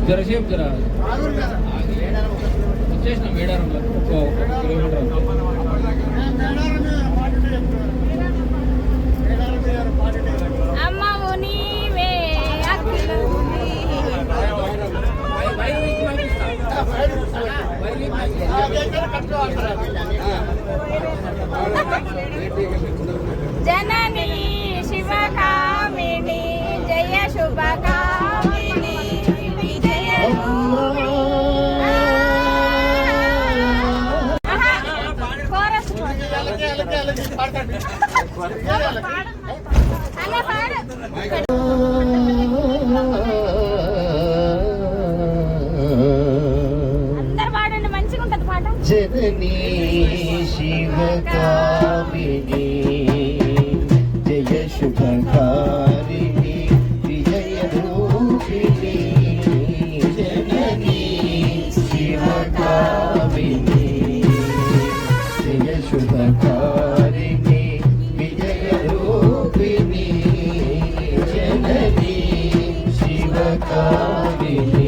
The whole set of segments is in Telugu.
జరసేపు జర వచ్చేసిన మేడారంలో కిలోమీటర్ జననీ శివకామిని జయ శుభకామిని విజయ అందరు పాడండి మంచిగా ఉంటది పాట. జననీ శివకామిని జయ శుభకారిణి విజయ రూపిణి జననీ శివకామిని జయ శుభకారిణి విజయ రూపిణి జననీ శివకారిణి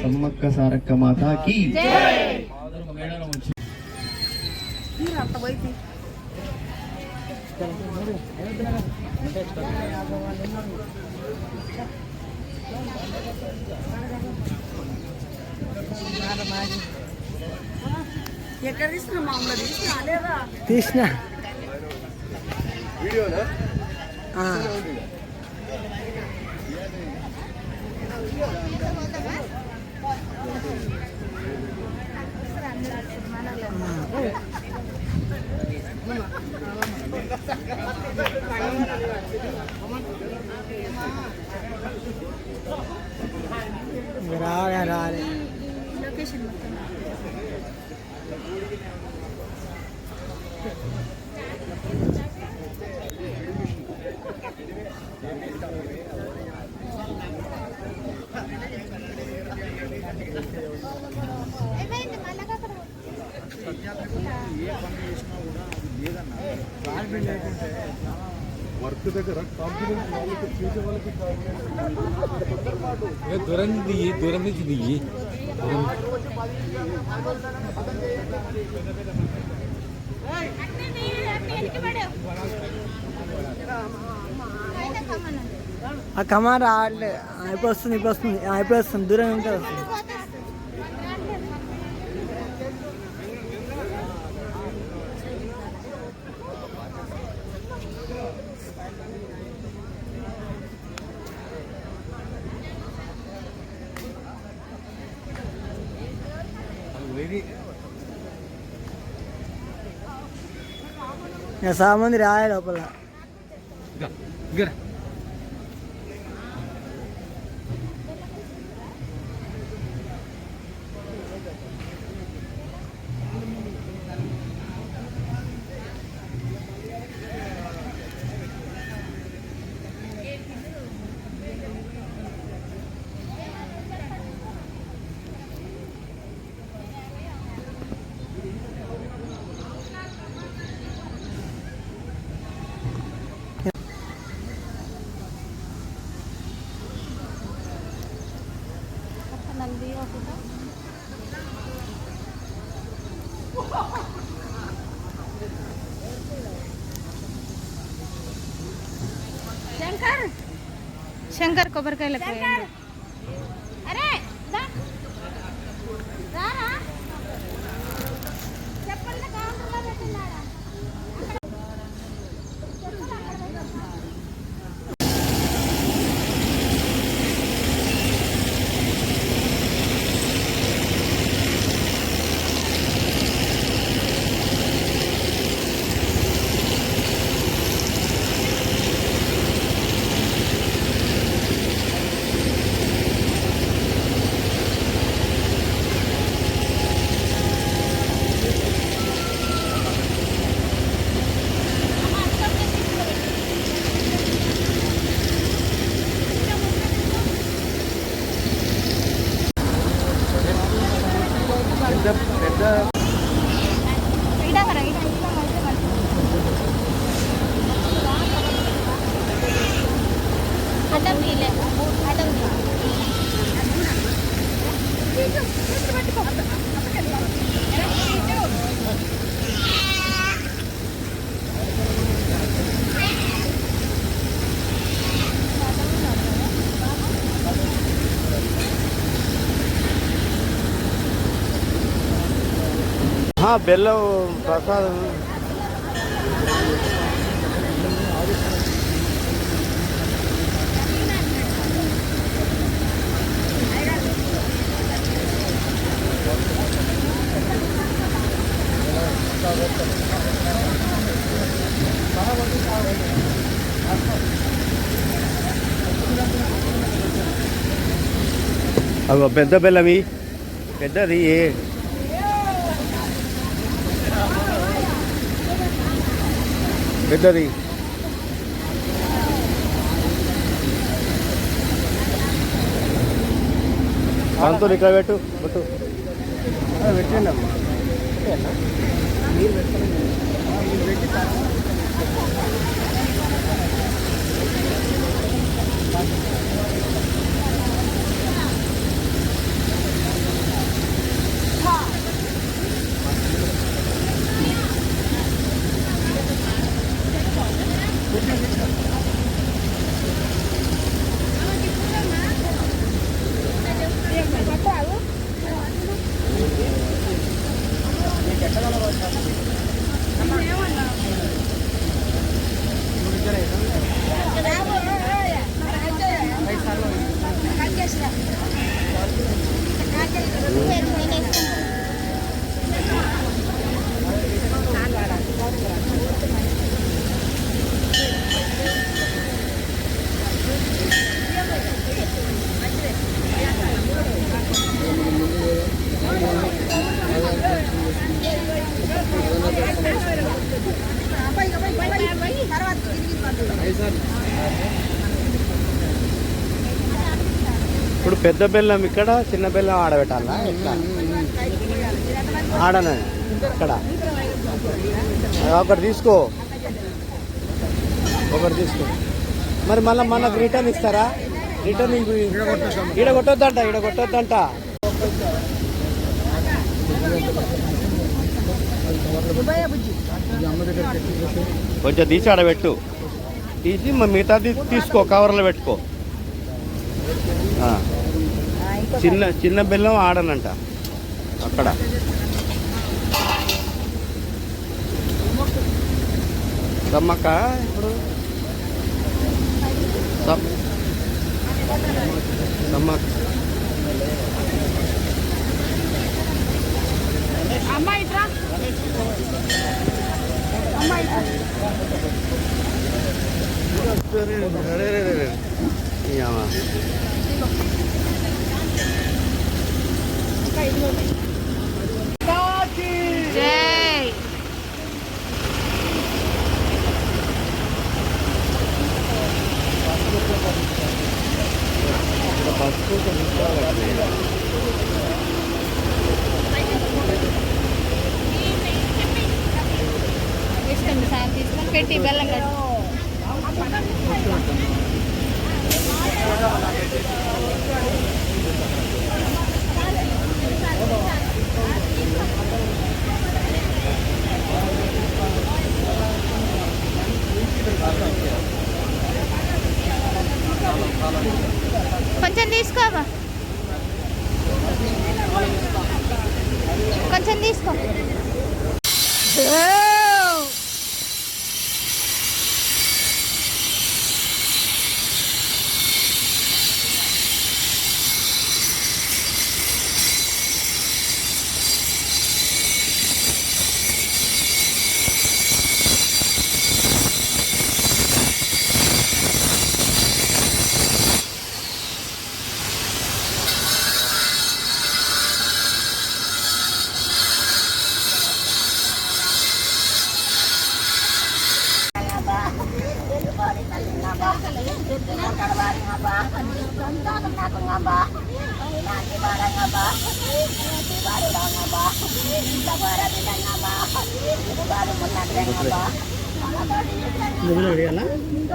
సమ్మక్క సారక్క మాతాకి ఎక్కడ తీసిన మామూలు తీసినా లేదా తీసిన వీడియోనా రాలే లొకేషన్ వర్క్ దగ్గర కాన్ఫిడెన్స్ వాళ్ళకి చేసే వాళ్ళకి దూరం దిగి దూరం నుంచి దిగి ఆ కమాన్ రావట్లే ఇప్పుడు వస్తుంది ఇప్పుడు వస్తుంది దూరం ఉంటే వస్తుంది. చాలా మంది రాలే లోపల. శంకర్ శంకర్ కొబ్బరికాయలకు అరే రారా చెప్పండి కౌంటర్లో పెట్టినాడా బెల్లం ప్రసాదం అగో పెద్ద బెల్లవి పెద్దది పెద్దది దాంతో ఇక్కడ పెట్టు పెట్టు పెట్టండి అమ్మా మీరు పెట్టండి ఇప్పుడు పెద్ద బెల్లం ఇక్కడ చిన్న బెల్లం ఆడబెట్టాలా ఎట్లా ఆడనండి ఇక్కడ ఒకటి తీసుకో ఒకటి తీసుకో. మరి మళ్ళీ మనకు రిటర్న్ ఇస్తారా? రిటర్న్ ఈడ కొట్టొద్దంట. కొంచెం తీసి ఆడ పెట్టు. తీసి మిగతాది తీసుకో, కవర్లో పెట్టుకో. చిన్న బెల్లం ఆడనంట అక్కడ. సమ్మక్క ఇప్పుడు సమ్మక్క అమ్మాయి తీసుకుంది సార్, తీసుకొని పెట్టి బెల్లం కట్టు. కొంచెం తీసుకోవా, కొంచెం తీసుకో.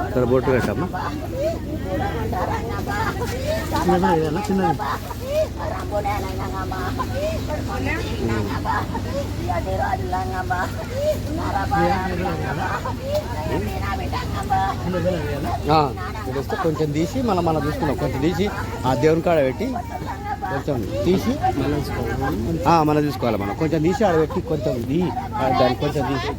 ఇక్కడ బొట్టు పెట్టమ్మా. చిన్నది ఇస్తే కొంచెం తీసి మళ్ళీ తీసుకున్నాం. కొంచెం తీసి ఆ దేవుని కాడ పెట్టి కొంచెం తీసి మళ్ళీ తీసుకోవాలి. మనం కొంచెం తీసి ఆడ పెట్టి కొంచెం దాన్ని కొంచెం తీసి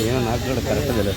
ఏమో నాకు కూడా కరెక్ట్ తెలియదు.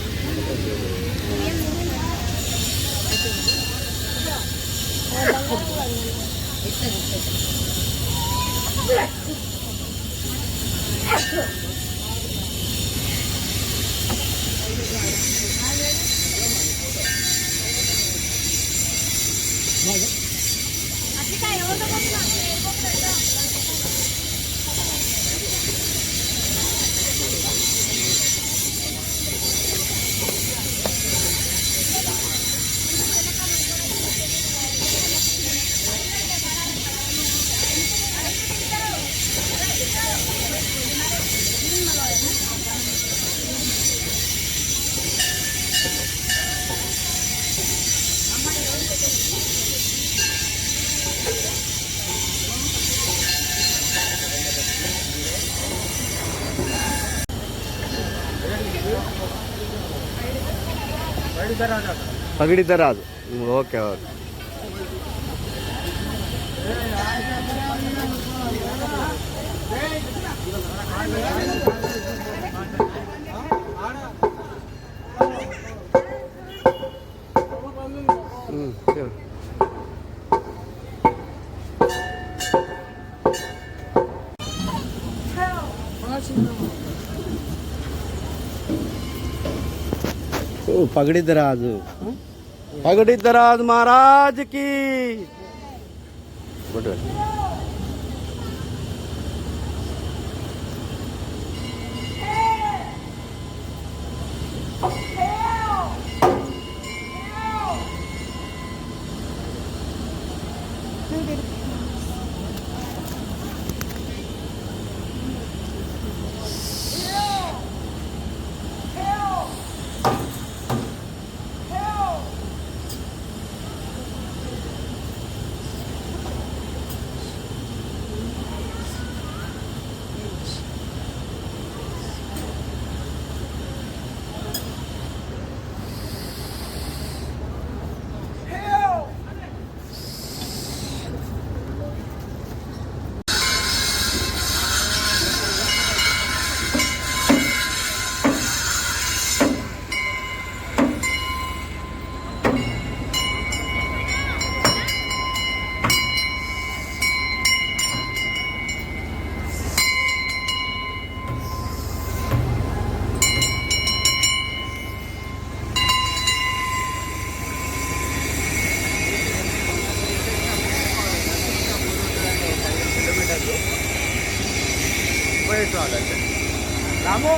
పగిడితే రాదు. Okay okay. పగడిద్దరాజు పగడిద్దరాజు మహారాజుకి రాము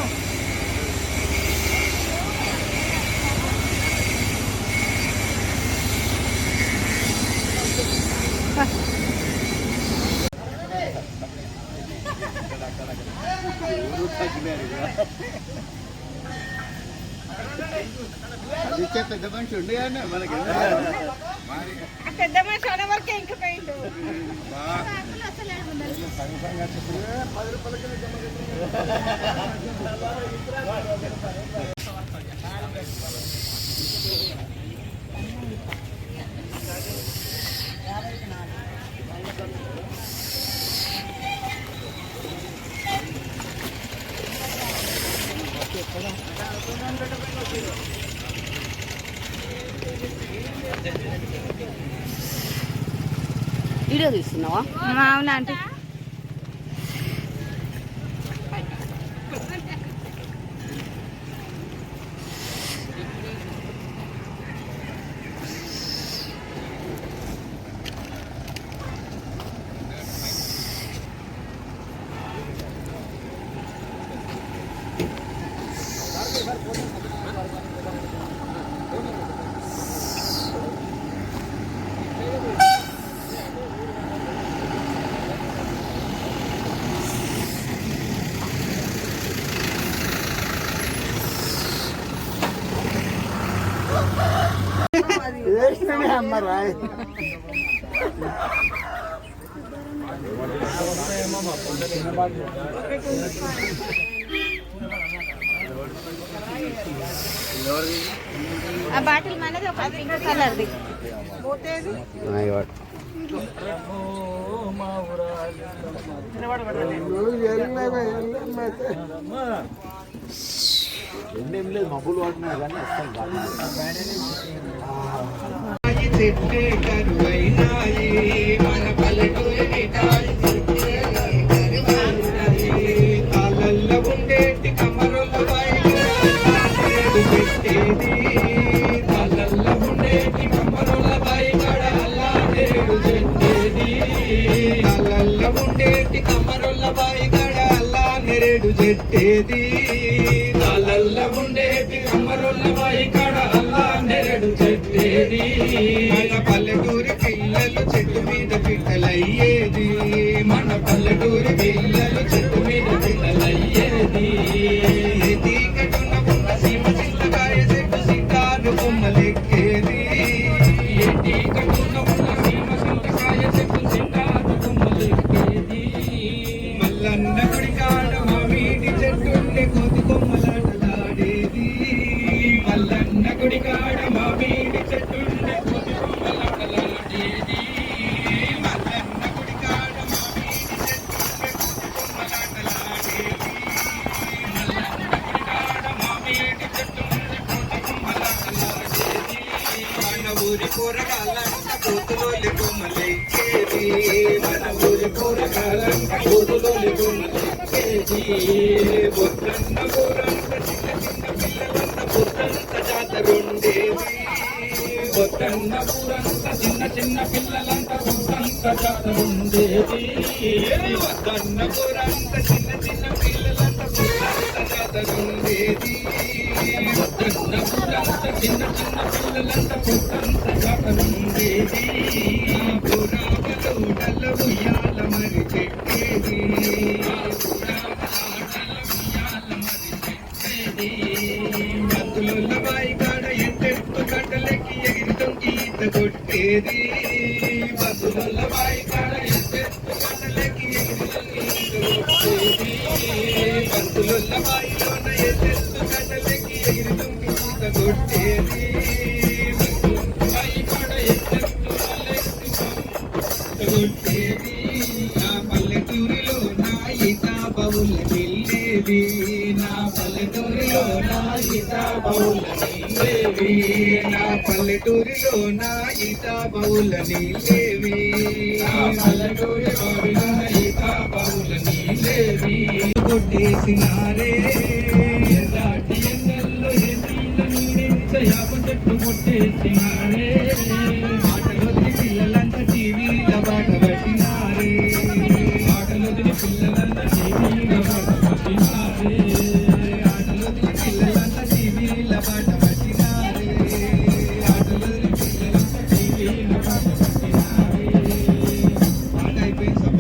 అది పెద్ద మనిషి ఉండే మనకి పెద్ద మనిషి అనే వరకే ఇంకా పోయిండు. వీడియో తీస్తున్నావా? అవునా అంటే ఆ బాటిల్ మనది ఒక పింక్ కలర్ది. ఎన్నేం లేదు మబ్బులు వాడినా కానీ అస్సలు చెట్టేది నాలల్ల ఉండేటి అమ్మరుల్ల బాయి కాడ అల్లా నెరడు చెట్టేది మన పల్లెటూరి పిల్లలు చెట్టు మీద పిట్టలయ్యేది మన పల్లెటూరి పిల్లలు చెట్టు మీద పిట్టలయ్యేది తీగటున ఉన్న సీమ చింతకాయ చెట్టు సిట్టాను కొమ్మలెక్కేది తీగటున ఉన్న సీమ చింతకాయ చెట్టు సిట్టాను కొమ్మలెక్కేది మల్లన్న గుడి కాడ మామిడి చెట్టుండే కోతి కొమ్మలాటలాడేది మల్లన్న గుడి కాడ మామిడి చెట్టుండే కోతి కొమ్మలాటలాడేది మల్లన్న గుడి కాడ మామిడి చెట్టుండే కోతి కొమ్మలాటలాడేది మల్లన్న గుడి కాడ మామిడి చెట్టుండే కోతి కొమ్మలాటలాడేది మన ఊరి కూరగాయలంట కోతులోలి కొమ్మలెక్కేది మన ఊరి కూరగాయలంట కోతులోలి కొమ్మలెక్కేది బొట్టన్న ఊరంట చిన్న చిన్న పిల్లలంత బొట్టంత జాతర ఉండేది బొత్తన్న ఊరంతా చిన్న చిన్న పిల్లలంతా ఊరంతా జాతర ఉండేది బొత్తన్న ఊరంతా చిన్న చిన్న పిల్లలంతా ఊరంతా జాతర ఉండేది బొత్తన్న ఊరంతా చిన్న చిన్న పిల్లలంతా ఊరంతా జాతర ఉండేది పురావలోడల ఉయ్యాల మరి చెట్టేది బతుల బాయి కాడ ఎత్తెత్తు గడ్డలకి ఎగిరి తొంగి ఈత కొట్టేది బతుల బాయి కాడ ఎత్తెత్తు గడ్డలకి ఎగిరి తొంగి ఈత కొట్టేది బతుల బాయిలోన ఎత్తెత్తు గడ్డలకి ఎగిరి తొంగి ఈత కొట్టేది బతుల బాయి కాడ ఎత్తెత్తు కొట్టేది నా పల్లెటూరిలో నా ఈత బౌల వెళ్ళేది నా పల్లెటూరిలో నా ఈత బౌల నీలేవి నా పల్లెటూరిలో నా ఈత బౌల నీలేవి నా పల్లెటూరిలో నా ఈత బౌల నీలేవి కొట్టేసినారే ఎర్రాటి ఎండల్లో ఎన్నీళ్ళ నీడెంత యాప చెట్టు కొట్టేసినారే ఆటలొదిలి పిల్లలంతా టీవీల బాట పట్టినారే ఆటలొదిలి పిల్లలంతా టీవీల బాట పట్టినారే ఆటలొదిలి పిల్లలంతా టీవీల బాట పట్టినారే ఆటలొదిలి పిల్లలంతా టీవీల బాట పట్టినారే ఆట అయిపోయింది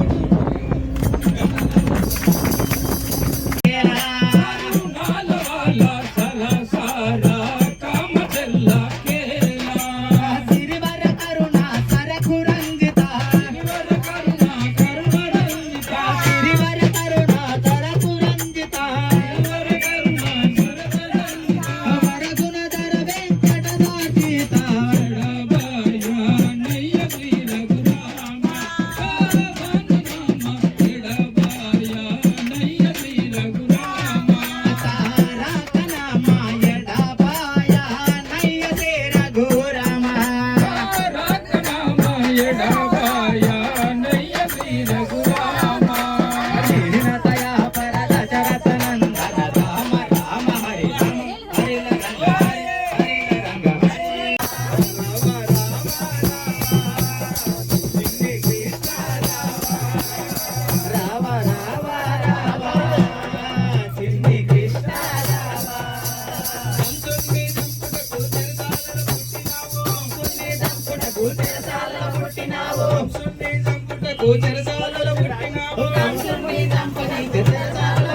సపోర్ట్ చెరసాలలో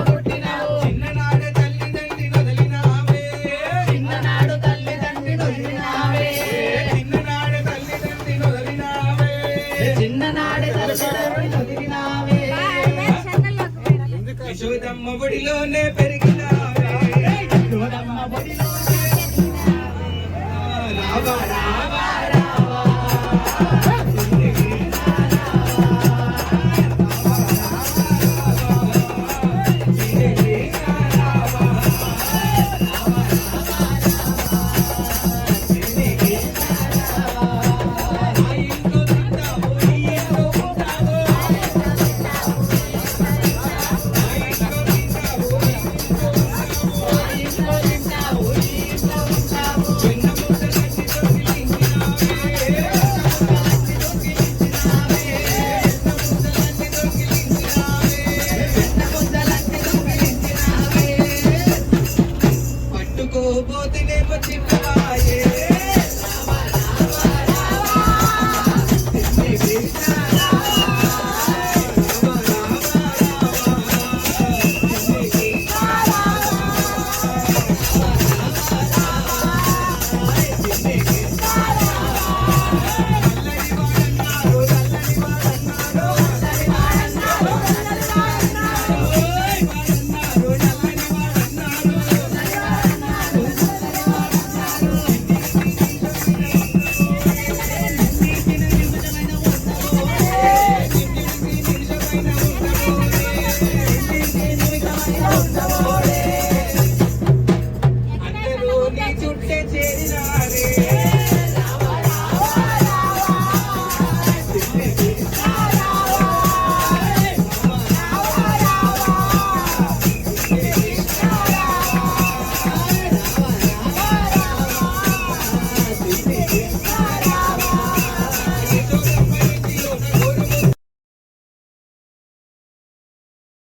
పుట్టినావు చిన్ననాడు తల్లిదండ్రి వదిలినావే చిన్ననాడు తల్లిదండ్రి వదిలినావే చిన్ననాడు తల్లిదండ్రి వదిలినావే చిన్ననాడు తల్లిదండ్రి వదిలినావే యశోదమ్మ ఒడిలోనే పెరిగినావే యశోదమ్మ ఒడిలోనే రావా రావా పట్టుకోబోతేనేమో చిన్నవాయే